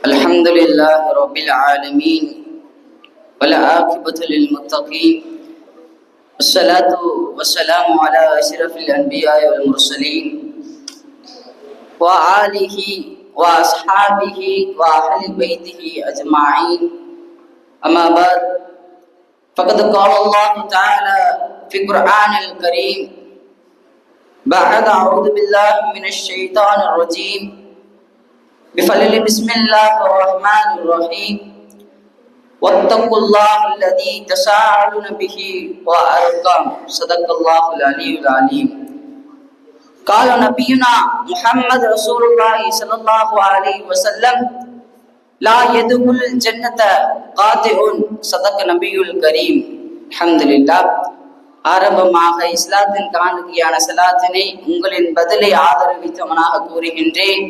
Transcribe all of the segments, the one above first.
الحمد لله رب العالمين والعاقبة للمتقين والصلاة والسلام على أشرف الأنبياء والمرسلين وآله وأصحابه وأهل بيته أجمعين أما بعد فقد قال الله تعالى في القرآن الكريم بعد أعوذ بالله من الشيطان الرجيم بفضل بسم الله الرحمن الرحيم واتقوا الله الذي تساءلون به والأرحام صدق الله العلي العليم. قال نبينا محمد رسول الله صلى الله عليه وسلم لا يدخل الجنة قاطع صدق نبي الكريم. الحمد لله. ஆரம்பமாக இஸ்லாத்தின் காணிக்கையான சலாத்தினை உங்களின் பதிலை ஆதரவித்தவனாக கூறுகின்றேன்.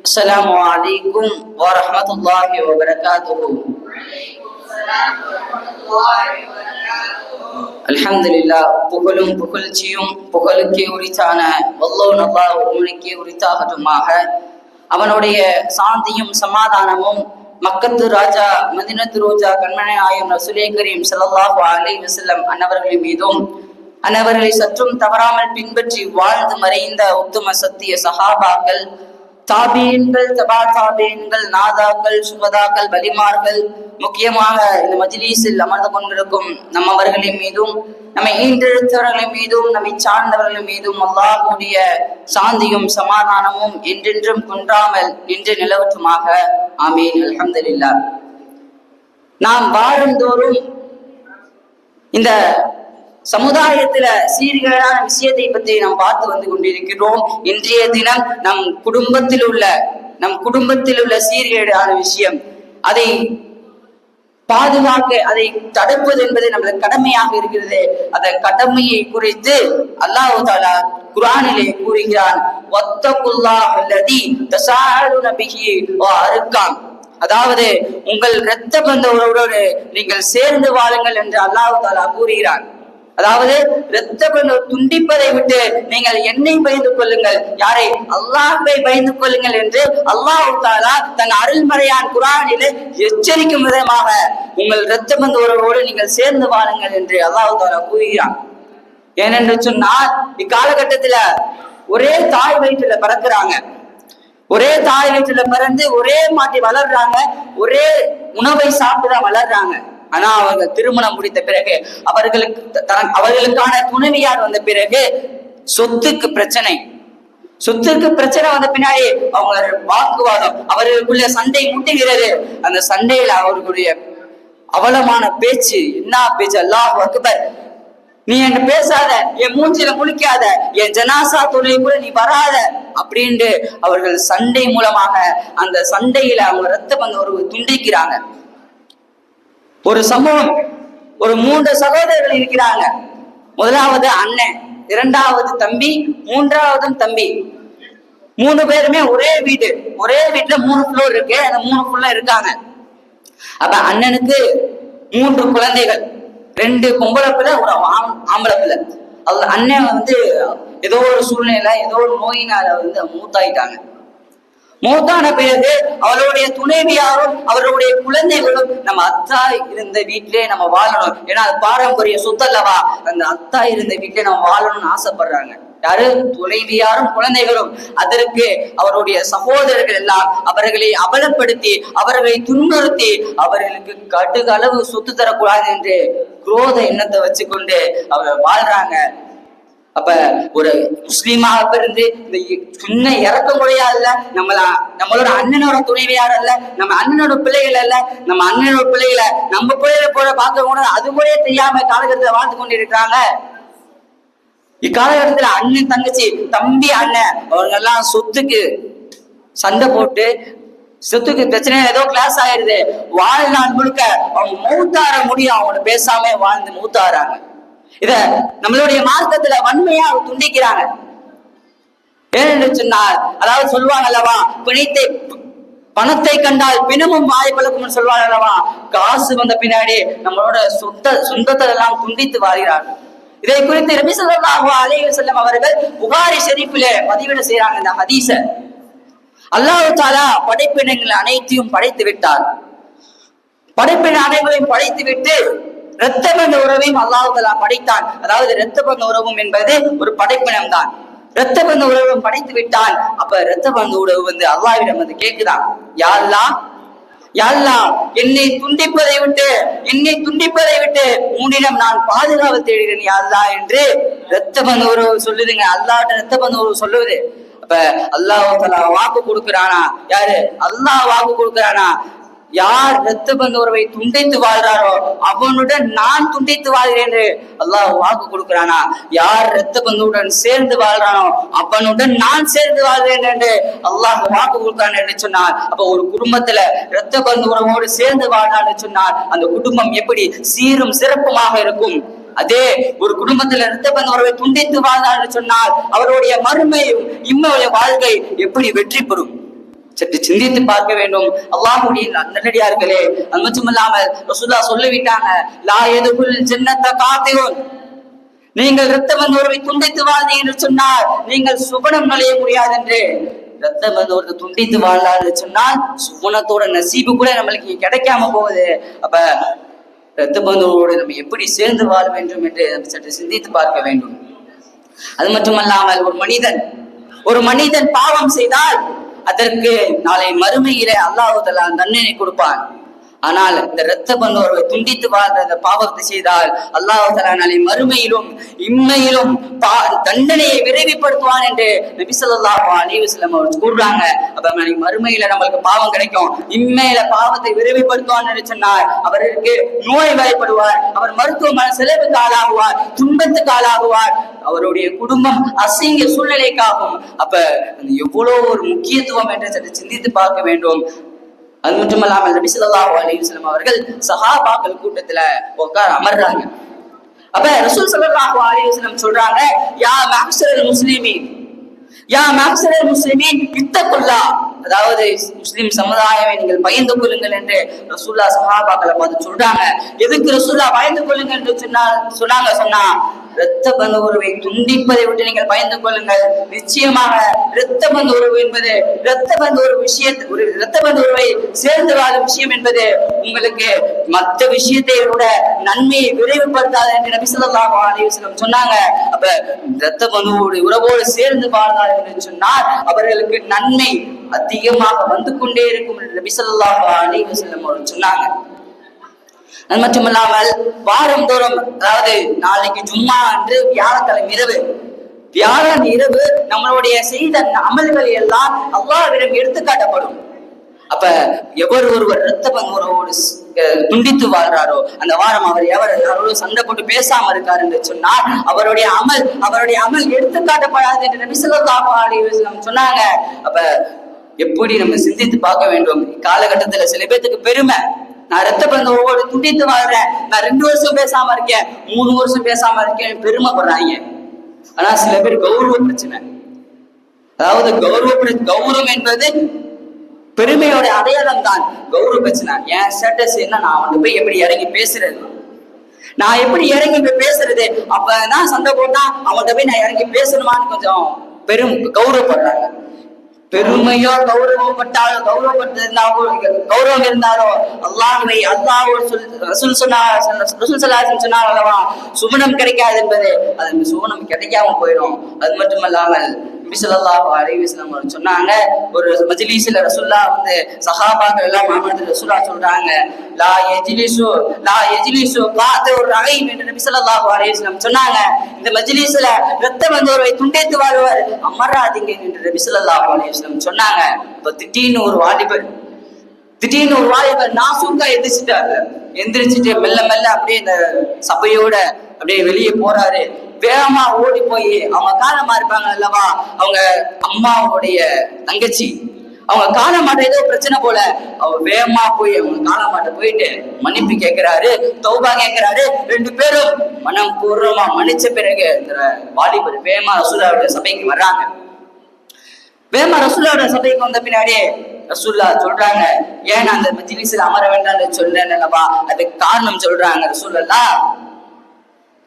அஸ்ஸலாமு அலைக்கும் வரஹ்மத்துல்லாஹி வபரகாத்துஹு. அல்ஹம்துலில்லாஹ். புகழும் புகழ்ச்சியும் புகழுக்கே உரித்தான வல்லோன் அல்லாஹ் ஒருவனுக்கே உரித்தாகட்டுமாக. அவனுடைய சாந்தியும் சமாதானமும் மக்கத்து ராஜா மதினத்து ரோஜா கண்மணி நாயம் ரசூலே கரீம் ஸல்லல்லாஹு அலைஹி வஸல்லம் அன்னவர்களின் மீதும் அன்னவர்களை சற்றும் தவறாமல் பின்பற்றி வாழ்ந்து மறைந்த உத்தம சத்திய சஹாபாக்கள், தாபீன்கள், தபா தாபீன்கள், நாதாக்கள், சுகதாக்கள், வலிமார்கள், முக்கியமாக இந்த மஜ்லிஸில் அமர்ந்து கொண்டிருக்கும் நம்மவர்களின் மீதும் நம்மை ஈன்றெடுத்தவர்களின் மீதும் நம்மை சார்ந்தவர்களின் மீதும் அல்லாஹ்வுடைய சாந்தியும் சமாதானமும் என்றென்றும் குன்றாமல் நின்று நிலவட்டுமாக. ஆமீன். அல்ஹம்துலில்லாஹ். நாம் வாரந்தோறும் இந்த சமுதாயத்துல சீர்கேடான விஷயத்தை பற்றி நாம் பார்த்து வந்து கொண்டிருக்கிறோம். இன்றைய தினம் நம் குடும்பத்தில் உள்ள சீர்கேடான விஷயம், அதை பாதுகாக்க, அதை தடுப்பது என்பது நம்மளுக்கு கடமையாக இருக்கிறது. அந்த கடமையை குறித்து அல்லாஹ் தஆலா குர்ஆனிலே கூறுகிறான். வத்தகுல்லாஹ் அல்லதி தஸாஅலுன பிஹி வ அர்காம். அதாவது உங்கள் இரத்த பந்தங்களோடு நீங்கள் சேர்ந்து வாழுங்கள் என்று அல்லாஹ் தஆலா கூறுகிறான். அதாவது இரத்த பந்தம் துண்டிப்பதை விட்டு நீங்கள் என்னை பயந்து கொள்ளுங்கள், யாரை? அல்லாஹ்வை பயந்து கொள்ளுங்கள் என்று அல்லாஹ் தஆலா தன் அருள்மறையான் குர்ஆனிலே எச்சரிக்கும் விதமாக உங்கள் இரத்த பந்த உறவோடு நீங்கள் சேர்ந்து வாழுங்கள் என்று அல்லாஹ் தஆலா கூறுகிறான். ஏனென்று சொன்னால் இக்காலகட்டத்துல ஒரே தாய் வயிற்றுல பிறக்கிறாங்க, ஒரே தாய் வயிற்றுல பிறந்து ஒரே மாட்டி வளர்றாங்க, ஒரே உணவை சாப்பிட்டுதான் வளர்றாங்க. ஆனா அவங்க திருமணம் முடித்த பிறகு அவர்களுக்கான துணைவியார் வந்த பிறகு சொத்துக்கு பிரச்சனை வந்த பின்னாடி அவங்க வாக்குவாதம், அவர்களுக்குள்ள சண்டை முட்டுகிறது. அந்த சண்டையில அவர்களுடைய அவலமான பேச்சு, என்ன பேச்சு! அல்லாஹ் அக்பர். நீ என்ன பேசாத, என் மூஞ்சில முழிக்காத, என் ஜனாசா தொழிலை கூட நீ வராத அப்படின்ட்டு அவர்கள் சண்டை மூலமாக அந்த சண்டையில அவங்க ரத்த பந்த ஒரு துண்டிக்கிறாங்க. ஒரு சமூகம், ஒரு 3 சகோதரர்கள் இருக்கிறாங்க. முதலாவது அண்ணன், இரண்டாவது தம்பி, மூன்றாவதும் தம்பி. 3 பேருமே ஒரே வீட்டுல 3 ஃப்ளோர் இருக்கு. அந்த 3 ஃப்ளோர்ல இருக்காங்க. அப்ப அண்ணனுக்கு 3 குழந்தைகள், 2 பொம்பளை பிள்ளை, ஒரு ஆம்பளை பிள்ளை. அண்ணன் ஏதோ ஒரு சூழ்நிலை, ஏதோ ஒரு நோயினால மூத்தாயிட்டாங்க. மூத்தான பிறகு அவருடைய துணைவியாரும் அவருடைய குழந்தைகளும் நம்ம அத்தா இருந்த வீட்டிலே நம்ம வாழணும், ஏன்னா அது பாரம்பரிய சொத்தல்லவா, அந்த அத்தா இருந்த வீட்டிலே நம்ம வாழணும்னு ஆசைப்படுறாங்க. யாரு? துணைவியாரும் குழந்தைகளும். அதற்கு அவருடைய சகோதரர்கள் எல்லாம் அவர்களை அவலப்படுத்தி, அவர்களை துன்புறுத்தி, அவர்களுக்கு கடுகளவு சொத்து தரக்கூடாது என்று குரோத எண்ணத்தை வச்சுக்கொண்டு அவர் வாழ்றாங்க. அப்ப ஒரு முஸ்லீமாக பிறந்து இந்த சின்ன இறக்க முடியாதுல்ல, நம்மளோட அண்ணனோட துணைவியார் அல்ல, நம்ம அண்ணனோட பிள்ளைகள் அல்ல, நம்ம அண்ணனோட பிள்ளைகளை நம்ம பிள்ளைகளை போல பார்க்க கூட அது கூட தெரியாம காலகட்டத்தில் வாழ்ந்து கொண்டிருக்கிறாங்க. இக்காலகட்டத்துல அண்ணன் தங்கச்சி, தம்பி அண்ணன், அவங்க எல்லாம் சொத்துக்கு சண்டை போட்டு, சொத்துக்கு பிரச்சனை ஏதோ கிளாஸ் ஆயிருது. வாழ்நாள் முழுக்க அவங்க மூத்தார முடியும், அவங்க பேசாம வாழ்ந்து மூத்தாராங்க. இத நம்மளுடைய மார்க்கத்துல வன்மையா துண்டிக்கிறாங்க. ஏனென்று சொன்னால், அதாவது சொல்லுவாங்க அல்லவா, பணத்தை கண்டால் பிணமும் வாய் பழக்கும் சொல்வாங்க அல்லவா. காசு வந்த பின்னாடி நம்மளோட சொந்தத்தை எல்லாம் துண்டித்து வாழ்கிறார்கள். இதை குறித்து நபி ஸல்லல்லாஹு அலைஹி வஸல்லம் அவர்கள் புகாரி ஷரீஃபிலே பதிவு செய்யறாங்க. இந்த ஹதீஸ அல்லாஹ் தஆலா படைப்பினங்கள் அனைத்தையும் படைத்து விட்டார். படைப்பின அனைவரையும் படைத்து விட்டு இரத்த பந்த உறவையும் அல்லாஹ் தஆலா படைத்தான். அதாவது இரத்த பந்த உறவும் என்பது ஒரு படைப்பினம் தான். இரத்த பந்த உறவும் படைத்து விட்டான். அப்ப இரத்த பந்த உறவு அல்லாஹ்விடம் கேட்குதான், யா அல்லாஹ், என்னை துண்டிப்பதை விட்டு உன்னிடம் நான் பாதுகாப்பு தேடுகிறேன் யா அல்லாஹ் என்று இரத்த பந்த உறவு சொல்லுதுங்க. அல்லாஹ்ட்ட இரத்த பந்த உறவு சொல்லுவது. அப்ப அல்லாஹ் தஆலா வாக்கு கொடுக்கிறானா? யாரு? அல்லாஹ் வாக்கு கொடுக்கிறானா? யார் இரத்த பந்த உறவை துண்டித்து வாழ்றாரோ அவனுடன் நான் துண்டித்து வாழ்கிறேன் என்று அல்லாஹ் வாக்கு கொடுக்கிறானா? யார் இரத்த பந்துவுடன் சேர்ந்து வாழ்றானோ அவனுடன் நான் சேர்ந்து வாழ்கிறேன் என்று அல்லாஹ் வாக்கு கொடுக்கிறான் என்று சொன்னார். அப்ப ஒரு குடும்பத்துல இரத்த பந்து உறவோடு சேர்ந்து வாழ்றான்னு சொன்னால் அந்த குடும்பம் எப்படி சீரும் சிறப்புமாக இருக்கும். அதே ஒரு குடும்பத்துல இரத்த பந்த உறவை துண்டித்து வாழ்ந்தான்னு சொன்னால் அவருடைய மறுமையும் இம்மையுடைய வாழ்க்கை எப்படி வெற்றி பெறும்? சற்று சிந்தித்து பார்க்க வேண்டும். அல்லாஹ்வுடைய நல்லடியார்களே, அது மட்டுமல்லாமல் ரசூலுல்லாஹ் சொல்லிவிட்டாங்க, லா யதுகுல் ஜன்னத காதியுன், நீங்கள் இரத்த பந்த உறவை துண்டித்து வாழ்ந்தீங்க என்று சொன்னால் நீங்கள் சுவனம் நுழைய முடியாது என்று. இரத்த பந்த உறவை துண்டித்து வாழ்ந்தான்னு சொன்னால் சுவனத்தோட நசீபு கூட நம்மளுக்கு கிடைக்காம போகுது. அப்ப இரத்த பந்தோடு நம்ம எப்படி சேர்ந்து வாழ வேண்டும் என்று சற்று சிந்தித்து பார்க்க வேண்டும். அது மட்டுமல்லாமல் ஒரு மனிதன் பாவம் செய்தால் அதற்கு நாளை மறுமையிலே அல்லாஹ் தஆலா தண்டனை கொடுப்பான். ஆனால் இந்த இரத்த பந்த உறவை துண்டித்து வாழ்ந்த அந்த பாவத்தை செய்தால் அல்லாஹ் தஆலா நாளை மறுமையிலும் இம்மையிலும் தண்டனையை விரைவுபடுத்துவான் என்று நபி ஸல்லல்லாஹு அலைஹி வஸல்லம் அவர்கள் கூறுறாங்க. அப்ப நாளை மறுமையில நம்மளுக்கு பாவம் கிடைக்கும், இம்மையில பாவத்தை விரைவுபடுத்துவான் என்று சொன்னார். அவருக்கு நோய் வாய்ப்படுவார், அவர் மருத்துவமனை செலவுக்கு ஆளாகுவார், துன்பத்துக்கு ஆளாகுவார், அவருடைய குடும்பம் அசிங்க சூழ்நிலைக்காகும். அப்ப எவ்வளவு ஒரு முக்கியத்துவம் என்று சற்று சிந்தித்து பார்க்க வேண்டும். அது மட்டுமல்லாமல் நபி ஸல்லல்லாஹு அலைஹி வஸல்லம் அவர்கள் சஹாபாக்கள் கூட்டத்துல உட்கார அமர்றாங்க. அப்ப ரசூல் ஸல்லல்லாஹு அலைஹி வஸல்லம் சொல்றாங்க, யா மஅஷரல் முஸ்லிமீன் இத்தகுல்லாஹ், அதாவது முஸ்லிம் சமுதாயமே நீங்கள் பயந்து கொள்ளுங்கள் என்று ரசூலுல்லாஹ் சஹாபாக்களை பார்த்து சொல்றாங்க. எதுக்கு ரசூலுல்லாஹ் பயந்து கொள்ளுங்கள் என்று சொன்னா இரத்த பந்த உறவை துண்டிப்பதை விட்டு நீங்கள் பயந்து கொள்ளுங்கள். நிச்சயமாக இரத்த பந்த உறவு என்பது இரத்த பந்த உறவை சேர்ந்து வாழும் விஷயம் என்பது உங்களுக்கு மற்ற விஷயத்தை விட நன்மையை விரைவுபடுத்தாது என்று நபி ஸல்லல்லாஹு அலைஹி வஸல்லம் சொன்னாங்க. அப்ப இரத்த பந்த உறவோடு சேர்ந்து வாழ்ந்தார் என்று சொன்னால் அவர்களுக்கு நன்மை அதிகமாக வந்து கொண்டே இருக்கும் என்று நபி ஸல்லல்லாஹு அலைஹி வஸல்லம் அவர்கள் சொன்னாங்க. அது மட்டுமல்லாமல் வாரம் தோறும், அதாவது நாளைக்கு ஜும்மா அன்று வியாழன் இரவு நம்மளுடைய செய்த அமல்கள் எல்லாம் அல்லாஹ்விடம் எடுத்து காட்டப்படும். அப்ப எவர் ஒருவர் இரத்த பந்த உறவோடு துண்டித்து வாழ்றாரோ அந்த வாரம் அவர் யாரோடு சண்டை போட்டு பேசாம இருக்காரு என்று சொன்னால் அவருடைய அமல் எடுத்து காட்டப்படாது என்று நபி ஸல்லல்லாஹு அலைஹி வஸல்லம் சொன்னாங்க. அப்ப எப்படி நம்ம சிந்தித்து பார்க்க வேண்டும். காலகட்டத்துல சில பேத்துக்கு பெருமை, நான் இரத்த பந்த உறவோடு துண்டித்து வாழ்றேன், நான் 2 வருஷம் பேசாம இருக்கேன், 3 வருஷம் பேசாம இருக்கேன் பெருமைப்படுறாங்க. ஆனா சில பேர் கௌரவ பிரச்சனை, அதாவது கௌரவம் என்பது பெருமையோட அடையாளம் தான். கௌரவ பிரச்சனை, என் ஸ்டேட்டஸ் என்ன, நான் அவன்கிட்ட போய் எப்படி இறங்கி பேசுறது, அப்பதான் சண்டை போட்டா அவன்கிட்ட போய் நான் இறங்கி பேசணுமான்னு கொஞ்சம் கௌரவப்படுறாங்க. பெருமையோ கௌரவம் இருந்தாலோ ரசூல் சொன்னார் அல்லவா, சுவனம் கிடைக்காது என்பது, அது சுவனம் கிடைக்காம போயிடும். அது மட்டுமல்லாமல் நபி ஸல்லல்லாஹு அலைஹி வஸல்லம் சொன்னாங்க, ஒரு மஜ்லிஸ்ல ரசூலுல்லாஹ் சஹாபாக்கள் எல்லாம் அமர்ந்து ரசூலுல்லாஹ் சொல்றாங்க, லா யஜ்லிசு காதுர் ரஹீம் என்று நபி ஸல்லல்லாஹு அலைஹி வஸல்லம் சொன்னாங்க. இந்த மஜ்லிஸ்ல இரத்த பந்த உறவை துண்டித்து வாழ்வர் அமராதீங்க என்று நபி ஸல்லல்லாஹு அலைஹி வஸல்லம் சொன்னாங்க. இப்ப திடீர்னு ஒரு வாலிபர் நாசூக்கா எந்திரிச்சிட்டு மெல்ல மெல்ல அப்படியே இந்த சபையோட அப்படியே வெளியே போறாரு. வேகமா ஓடி போய் அவங்க காலமா இருப்பாங்க அல்லவா, அவங்க அம்மாவுடைய தங்கச்சி, அவங்க காலமாட்ட ஏதோ பிரச்சனை போல அவர் வேகமா போய் அவங்க காலமாட்ட போயிட்டு மன்னிப்பு கேட்கிறாரு, தௌபா கேட்கிறாரு. 2 பேரும் மனம் பூர்வமா மன்னிச்ச பிறகு இந்த வாலிபர் வேகமா ரசூலுல்லாஹ்வுடைய சபைக்கு வர்றாங்க. வேகமா ரசூலுல்லாஹ்வுடைய சபைக்கு வந்த பின்னாடி ரசூலுல்லாஹ் சொல்றாங்க, ஏன் அந்த மஜ்லிஸ்ல அமர வேண்டாம்னு சொல்றேன் அல்லவா, அதுக்கு காரணம் சொல்றாங்க. ரசூலுல்லாஹ்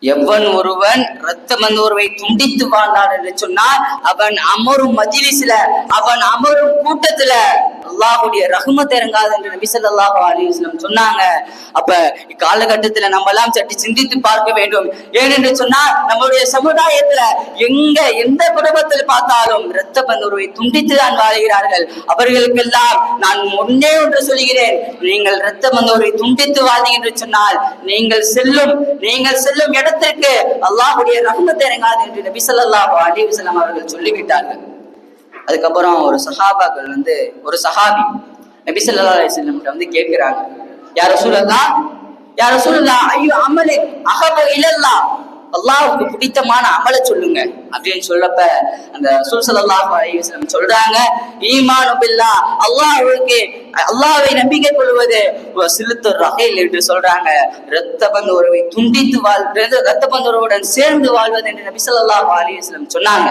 எவன் ஒருவன் இரத்த பந்தோர்வை துண்டித்து வாழ்ந்தான் என்று சொன்னால் அவன் அமரும் மஜ்லிஸ்ல, அவன் அமரும் கூட்டத்துல அல்லாஹ்வுடைய ரஹ்மத் இறங்காது என்று நபி ஸல்லல்லாஹு அலைஹி வஸல்லம் சொன்னாங்க. அப்ப இக்காலகட்டத்துல நம்ம எல்லாம் சற்று சிந்தித்து பார்க்க வேண்டும். ஏனென்று சொன்னால் நம்முடைய சமுதாயத்துல எந்த குடும்பத்தில் பார்த்தாலும் இரத்த பந்தோர்வை துண்டித்துதான் வாழ்கிறார்கள். அவர்களுக்கெல்லாம் நான் முன்னே ஒன்று சொல்கிறேன், நீங்கள் இரத்த பந்தோர்வை துண்டித்து வாழ்ந்தீங்க என்று சொன்னால் நீங்கள் செல்லும் இடத்திற்கு அல்லாஹ்வுடைய ரஹ்மத் இறங்காது என்று நபி ஸல்லல்லாஹு அலைஹி வஸல்லம் அவர்கள் சொல்லிவிட்டார்கள். அதுக்கப்புறம் ஒரு சஹாபாக்கள் ஒரு சஹாபி நபி ஸல்லல்லாஹு அலைஹி வஸல்லம் கேட்கிறாங்க, யா ரசூலுல்லாஹ் ஐயோ அமலே அஹப இலல்லாஹ், அல்லாஹ்வுக்கு பிடித்தமான அமலை சொல்லுங்க அப்படின்னு சொல்லப்ப அந்த ரசூல் ஸல்லல்லாஹு அலைஹி வஸல்லம் சொல்றாங்க, ஈமானு பில்லாஹ், அல்லாஹ்வை நம்பிக்கை கொள்வது, சிலுத்துர் ரஹீல் என்று சொல்றாங்க, இரத்த பந்தோர்வை துண்டித்து வாழ்வது, இரத்த பந்தோர்வுடன் சேர்ந்து வாழ்வது என்று நபி ஸல்லல்லாஹு அலைஹி வஸல்லம் சொன்னாங்க.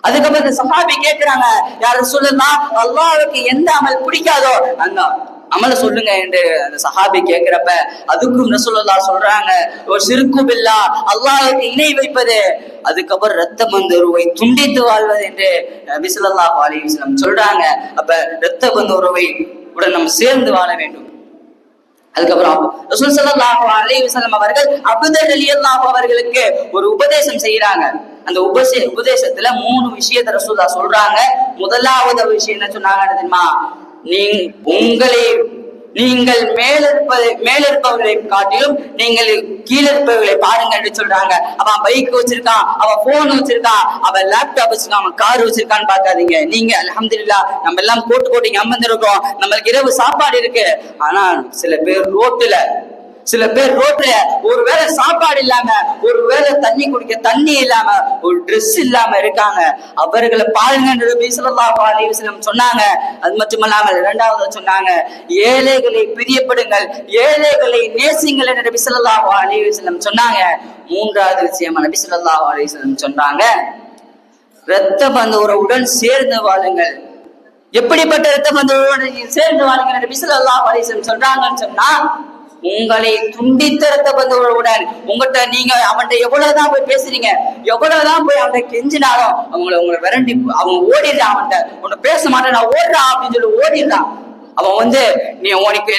அதுக்கப்புறம் இந்த சஹாபி கேட்கிறாங்க, யார் ரசூலுல்லாஹ் அல்லாஹ்வுக்கு எந்த அமல் பிடிக்காதோ அந்த அமலை சொல்லுங்க என்று அந்த சஹாபி கேட்கிறப்ப அதுக்கும் ரசூலுல்லாஹ் சொல்றாங்க, ஒரு ஷிர்கு பில்லாஹ், அல்லாஹ்வுக்கு இணை வைப்பது, அதுக்கப்புறம் இரத்த பந்தோர்வை துண்டித்து வாழ்வது என்று நபி ஸல்லல்லாஹு அலைஹி வஸல்லம் சொல்றாங்க. அப்ப இரத்த பந்தோர்வை உடன் நம்ம சேர்ந்து வாழ வேண்டும். அதுக்கப்புறம் ரசூல் ஸல்லல்லாஹு அலைஹி வஸல்லம் அவர்கள் அபூதர் ரலியல்லாஹு அவர்களுக்கு ஒரு உபதேசம் செய்யறாங்க. அந்த உபதேசத்துல 3 விஷயத்தை ரசூலுல்லாஹ் சொல்றாங்க. முதலாவது விஷயம் என்ன சொன்னாங்க தெரியுமா? நீங்கள் மேலிருப்பவர்களை காட்டிலும் நீங்கள் கீழே இருப்பவர்களை பாருங்க என்று சொல்றாங்க. அவன் பைக் வச்சிருக்கான், அவன் போன் வச்சிருக்கான், அவன் லேப்டாப் வச்சிருக்கான், அவன் கார் வச்சிருக்கான்னு பார்க்காதீங்க. நீங்க அல்ஹம்துலில்லாஹ் நம்ம எல்லாம் கோட்டு அமர்ந்திருக்கோம், நம்மளுக்கு இரவு சாப்பாடு இருக்கு. ஆனா சில பேர் ரோட்ல ஒருவேளை சாப்பாடு இல்லாம, ஒருவேளை தண்ணி குடிக்க தண்ணி இல்லாம, ஒரு ட்ரெஸ் இல்லாம இருக்காங்க. அவர்களை பாருங்க என்று நபி ஸல்லல்லாஹு அலைஹி வஸல்லம் சொன்னாங்க. அது மட்டுமல்லாமல் இரண்டாவது சொன்னாங்க, ஏழைகளை பிரியப்படுங்கள், ஏழைகளை நேசிங்கள் என்று நபி ஸல்லல்லாஹு அலைஹி வஸல்லம் சொன்னாங்க. மூன்றாவது விஷயம் நபி ஸல்லல்லாஹு அலைஹி வஸல்லம் சொன்னாங்க, இரத்த பந்தோர்வுடன் சேர்ந்து வாழுங்கள். எப்படிப்பட்ட இரத்த பந்தோர்வுடன் சேர்ந்து வாழுங்கள் நபி ஸல்லல்லாஹு அலைஹி வஸல்லம் சொல்றாங்கன்னு சொன்னா, உங்களை துண்டித்த இரத்த பந்தோர்வுடன் உங்கள்கிட்ட நீங்க அவன்கிட்ட எவ்வளவுதான் போய் பேசுறீங்க, எவ்வளவுதான் போய் அவன்கிட்ட கெஞ்சினாலும் உங்களை விரண்டி அவன் ஓடிடுறான், அவன்கிட்ட பேச மாட்டேன் நான் ஓடுறான் அப்படின்னு சொல்லி ஓடிடுறான். அவன் நீ உனக்கு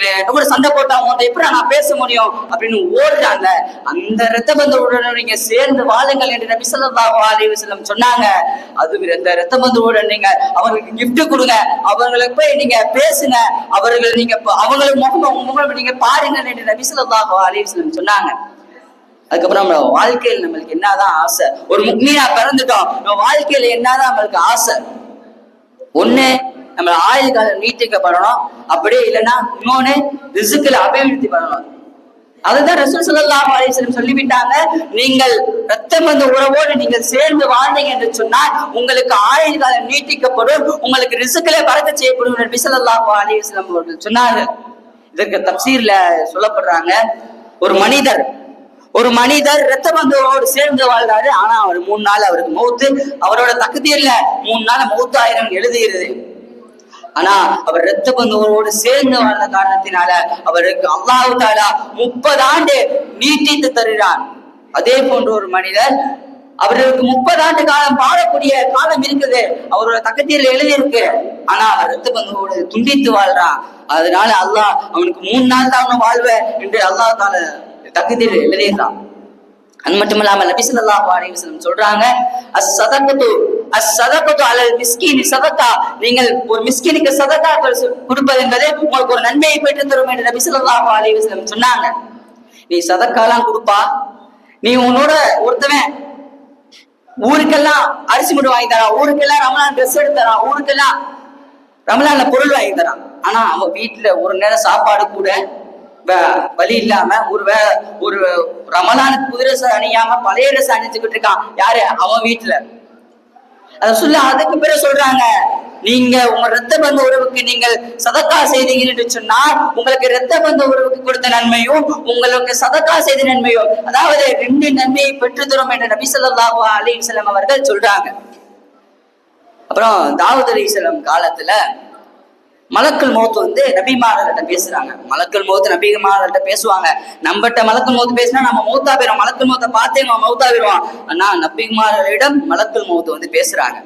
சண்டை போட்டா அவன் எப்படி நான் பேச முடியும் அப்படின்னு ஓடுறாங்க. அந்த இரத்த பந்தோர்வுடன் நீங்க சேர்ந்து வாழுங்கள் என்று நபி ஸல்லல்லாஹு அலைஹி வஸல்லம் சொன்னாங்க. அது இந்த இரத்த பந்தோர்வுடன் நீங்க அவங்களுக்கு கிஃப்ட் கொடுங்க, அவங்களுக்கு போய் நீங்க பேசுங்க, அவங்களுக்கு முகம் நீங்க பாருங்க என்று நபி ஸல்லல்லாஹு அலைஹி வஸல்லம் சொன்னாங்க. அதுக்கப்புறம் நம்ம வாழ்க்கையில் நம்மளுக்கு என்னதான் ஆசை? ஒரு முக்மீனா பிறந்துட்டோம், நம்ம வாழ்க்கையில என்னதான் நம்மளுக்கு ஆசை? ஒண்ணு நம்ம ஆயுள் காலம் நீட்டிக்கப்படணும், அப்படியே இல்லைன்னா இன்னொன்னு ரிஸ்க்ல அபிவிருத்தி பண்ணணும். அதுதான் ரசூல் ஸல்லல்லாஹு அலைஹி வஸல்லம் சொல்லிவிட்டாங்க, நீங்கள் இரத்த பந்த உறவோடு நீங்கள் சேர்ந்து வாழ்ந்தீங்க என்று சொன்னால் உங்களுக்கு ஆயுள் காலம் நீட்டிக்கப்படும், உங்களுக்கு ரிஸ்க்ல பறக்க செய்யப்படும் நபி ஸல்லல்லாஹு அலைஹி வஸல்லம் அவர்கள் சொன்னாங்க. இதற்கு தஃசீர்ல சொல்லப்படுறாங்க, ஒரு மனிதர் இரத்த பந்தோடு சேர்ந்து வாழ்றாரு. ஆனா அவர் 3 நாள் அவருக்கு மௌத்து, அவரோட தக்தீர்ல 3 நாள் மௌத்தாயிரம் எழுதுகிறது. ஆனா அவர் இரத்த பந்தோடு சேர்ந்து வாழ்ந்த காரணத்தினால அவருக்கு அல்லாஹ் தஆலா 30 ஆண்டு நீட்டித்து தருகிறான். அதே போன்ற ஒரு மனிதர் அவருக்கு 30 ஆண்டு காலம் வாழக்கூடிய காலம் இருக்குது, அவரோட தக்கத்தீர்ல எழுதி இருக்கு. ஆனா அவர் இரத்த பந்தோடு துண்டித்து வாழ்றான். அதனால அல்லாஹ் அவனுக்கு 3 நாள் தான் வாழ்வ என்று அல்லாஹ் தஆலா தக்கத்தீர்ல எழுதிடுறான். அது மட்டுமில்லாம நபி ஸல்லல்லாஹு அலைஹி வஸல்லம் சொல்றாங்க, அஸ்ஸதகத்து அலல் மிஸ்கீனி சதகா, நீங்கள் ஒரு மிஸ்கீனுக்கு சதகா கொடுப்பது என்பது உங்களுக்கு ஒரு நன்மையை பெற்று தரும் என்று நபி ஸல்லல்லாஹு அலைஹி வஸல்லம் சொன்னாங்க. நீ சதக்காலாம் கொடுப்பா, நீ உன்னோட ஒருத்தவன் ஊருக்கெல்லாம் அரிசி மூட்டை வாங்கி தரான், ஊருக்கெல்லாம் ரமலான் ட்ரெஸ் எடுத்து தரான், ஊருக்கெல்லாம் ரமலான்ல பொருள் வாங்கி தரான். ஆனா அவன் வீட்டுல ஒரு நேரம் சாப்பாடு கூட வழி இல்லாம ஒரு ரமலானுக்கு புது ட்ரெஸ் அணியாம பழைய ட்ரெஸ் அணிஞ்சுக்கிட்டு இருக்கான். யாரு? அவன் வீட்டுல. அத சொல்ல அதுக்கு பிறகு சொல்றாங்க, நீங்க உங்க இரத்த பந்த உறவுக்கு நீங்கள் சதக்கா செய்தீங்க என்று சொன்னால் உங்களுக்கு இரத்த பந்த உறவுக்கு கொடுத்த நன்மையும் உங்களுக்கு சதக்கா செய்த நன்மையும், அதாவது 2 நன்மையை பெற்று தரும் என்று நபி ஸல்லல்லாஹு அலைஹி வஸல்லம் அவர்கள் சொல்றாங்க. அப்புறம் தாவூத் அலைஹிஸ்ஸலாம் காலத்துல மலக்குல் மௌத் வந்து நபிமார்கள்ட்ட பேசுறாங்க. மலக்குல் மௌத் நபிமார்கள்ட்ட பேசுவாங்க. நம்மகிட்ட மலக்குல் மௌத் பேசினா நம்ம மௌத்தா போயிடும், மலக்குல் மௌத்தை பார்த்தே நம்ம மௌத்தா போயிடுவோம். ஆனா நபிமார்களிடம் மலக்குல் மௌத் வந்து பேசுறாங்க.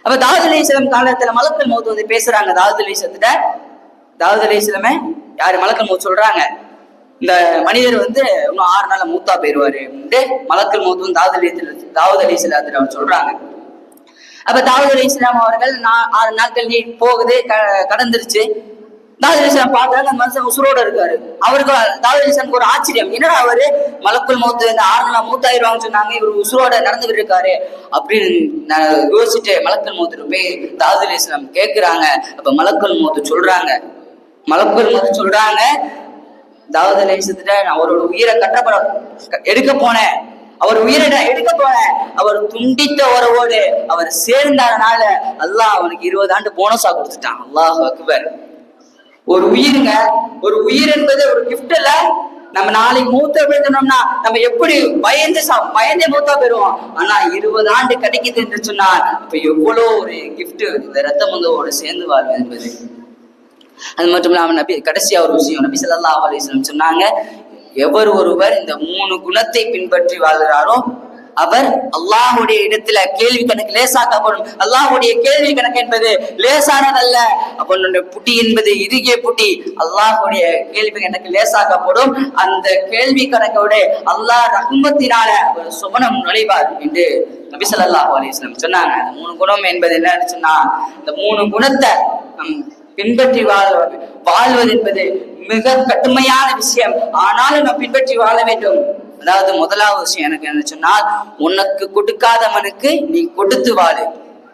அப்ப தாவூத் அலைஹிஸ்ஸலாம் காலத்துல மலக்குல் மௌத் வந்து பேசுறாங்க. தாவூத் அலைஹிஸ்ஸலாமே யாரு மலக்குல் மௌத் சொல்றாங்க, இந்த மனிதர் வந்து இன்னும் 6 நாள்ல மூத்தா போயிருவாரு. மலக்குல் மௌத் வந்து தாவூத் அலைஹிஸ்ஸலாம் அவர் சொல்றாங்க. அப்ப தாவூத் அலைஹிஸ்ஸலாம் அவர்கள் 6 நாட்கள் போகுது, கடந்துருச்சு. தாவூத் அலைஹிஸ்ஸலாம் பார்க்கறாங்க, அந்த மனுஷன் உசுரோட இருக்காரு. அவருக்கு தாவூத் அலைஹிஸ்ஸலாமுக்கு ஒரு ஆச்சரியம், என்னடா அவரு மலக்குல் மௌத் இந்த 6 நாள் மூத்தாயிருவாங்கன்னு சொன்னாங்க, இவர் உசுரோட நடந்துகிட்டு இருக்காரு அப்படின்னு யோசிச்சுட்டு மலக்குல் மௌத் போய் தாவூத் அலைஹிஸ்ஸலாம் கேட்கிறாங்க. அப்ப மலக்குல் மௌத் சொல்றாங்க தாவூத் அலைஹிஸ்ஸலாம் அவரோட உயிரை எடுக்க போனேன், அவர் உயிரை எடுக்க போனேன், அவர் துண்டித்த உறவோடு அவர் சேர்ந்தனால அல்லாஹ் அவனுக்கு 20 ஆண்டு போனஸா கொடுத்துட்டான். அல்லாஹ் அக்பர். ஒரு உயிருங்க, ஒரு உயிர் என்பது ஒரு கிஃப்ட் இல்ல. நம்ம நாளைக்கு மூத்த போயிட்டோம்னா நம்ம எப்படி பயந்தே மூத்தா போயிடுவோம். ஆனா 20 ஆண்டு கிடைக்குது என்று சொன்னால் இப்ப எவ்வளவு ஒரு கிஃப்ட். இந்த ரத்த பந்தோடு சேர்ந்து வாழ்வு என்பது. அது மட்டும் இல்லாம கடைசியா ஒரு விஷயம் நபி ஸல்லல்லாஹு அலைஹி வஸல்லம் சொன்னாங்க, எவர் ஒருவர் இந்த 3 குணத்தை பின்பற்றி வாழ்கிறாரோ அவர் அல்லாஹ்வுடைய இடத்துல கேள்வி கணக்கு லேசாக்கப்படும். அல்லாஹ்வுடைய கேள்வி கணக்கு என்பது லேசானதல்ல. அப்ப புட்டி என்பது இறுகிய புட்டி. அல்லாஹ்வுடைய கேள்வி கணக்கு லேசாக்கப்படும். அந்த கேள்வி கணக்கோட அல்லாஹ் ரஹ்மத்தினால ஒரு சுவனம் நுழைவார் என்று நபி ஸல்லல்லாஹு அலைஹி வஸல்லம் சொன்னாங்க. அந்த 3 குணம் என்பது என்னன்னு சொன்னா, இந்த 3 குணத்தை பின்பற்றி வாழ்வது என்பது மிக கடுமையான விஷயம். ஆனாலும் நாம் பின்பற்றி வாழ வேண்டும். அதாவது முதலாவது விஷயம் எனக்கு என்ன சொன்னால், உனக்கு கொடுக்காதவனுக்கு நீ கொடுத்து வாழு.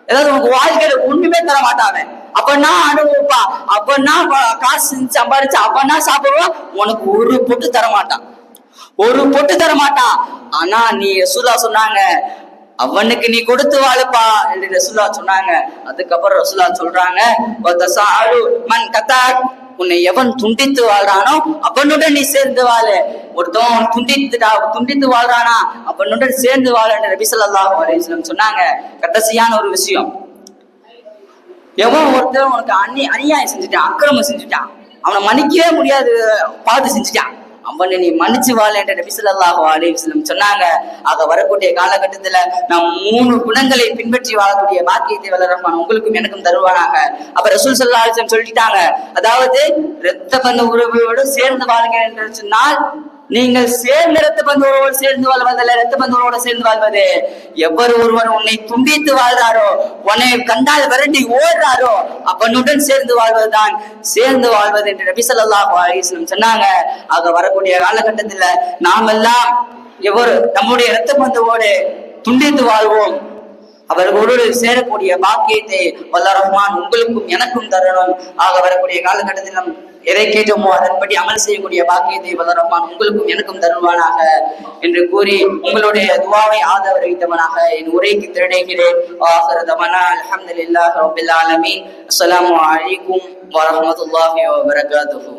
ஏதாவது உனக்கு வாழ்க்கையில ஒண்ணுமே தர மாட்டாங்க, அப்பன்னா அனுபவிப்பா, அப்பன்னா காசு சம்பாதிச்சு அப்பன்னா சாப்பிடுவான், உனக்கு ஒரு பொட்டு தர மாட்டான். ஆனா நீ ரசூலுல்லாஹ் சொன்னாங்க, அவனுக்கு நீ கொடுத்து வாழுப்பா என்று ரசூலுல்லாஹ் சொன்னாங்க. அதுக்கப்புறம் ரசூலுல்லாஹ் சொல்றாங்க, உன்னை எவன் துண்டித்து வாழ்றானோ அவனுடன் நீ சேர்ந்து வாழு. ஒருத்தவன் துண்டித்து வாழ்றானா அவனுடன் சேர்ந்து வாழ என்று நபி ஸல்லல்லாஹு அலைஹி வஸல்லம் சொன்னாங்க. கடைசியான ஒரு விஷயம், எவன் ஒருத்தன் உனக்கு அநியாயம் செஞ்சுட்டான், அக்கிரமம் செஞ்சுட்டான், அவனை மன்னிக்கவே முடியாது பார்த்து செஞ்சுட்டான், அவனை நீ மன்னிச்சு வாழ என்ற நபி ஸல்லல்லாஹு அலைஹி வஸல்லம் சொன்னாங்க. ஆக வரக்கூடிய காலகட்டத்துல நாம் 3 குணங்களை பின்பற்றி வாழக்கூடிய பாக்கியத்தை வல்ல ரஹ்மான் உங்களுக்கும் எனக்கும் தருவானாக. அப்ப ரசூல் ஸல்லல்லாஹு அலைஹி வஸல்லம் சொல்லிட்டாங்க, அதாவது இரத்த பந்த உறவோடு சேர்ந்து வாழுங்க என்று சொன்னால், நீங்கள் சேர்ந்த இரத்த பந்த உறவோடு சேர்ந்து வாழ்வதல்ல, இரத்த பந்த உறவோடு சேர்ந்து வாழ்வது. எவர் ஒருவர் உன்னை துண்டித்து வாழ்றாரோ, உன்னை கண்டால் விரட்டி ஓடுறாரோ அவனுடன் சேர்ந்து வாழ்வதுதான் சேர்ந்து வாழ்வது என்று நபி ஸல்லல்லாஹு அலைஹி வஸல்லம் சொன்னாங்க. ஆக வரக்கூடிய காலகட்டத்துல நாமெல்லாம் எவர் நம்முடைய இரத்த பந்தவோடு துண்டித்து வாழ்வோம், அவர்களோடு சேரக்கூடிய பாக்கியத்தை வல்ல ரஹ்மான் உங்களுக்கும் எனக்கும் தரணும். ஆக வரக்கூடிய காலகட்டத்தில் நம் எதை கேட்டோமோ அதன்படி அமல் செய்யக்கூடிய பாக்கியத்தை வல்ல ரஹ்மான் உங்களுக்கும் எனக்கும் தருவானாக என்று கூறி உங்களுடைய துஆவை ஆதரவு வைத்தவனாக என் உரைக்கு திரடுகிறேன். ஆகிரு தவானா அல்ஹம்துலில்லாஹி ரப்பில் ஆலமீன். அஸ்ஸலாமு அலைக்கும் வரஹ்மத்துல்லாஹி வபரகாத்துஹு.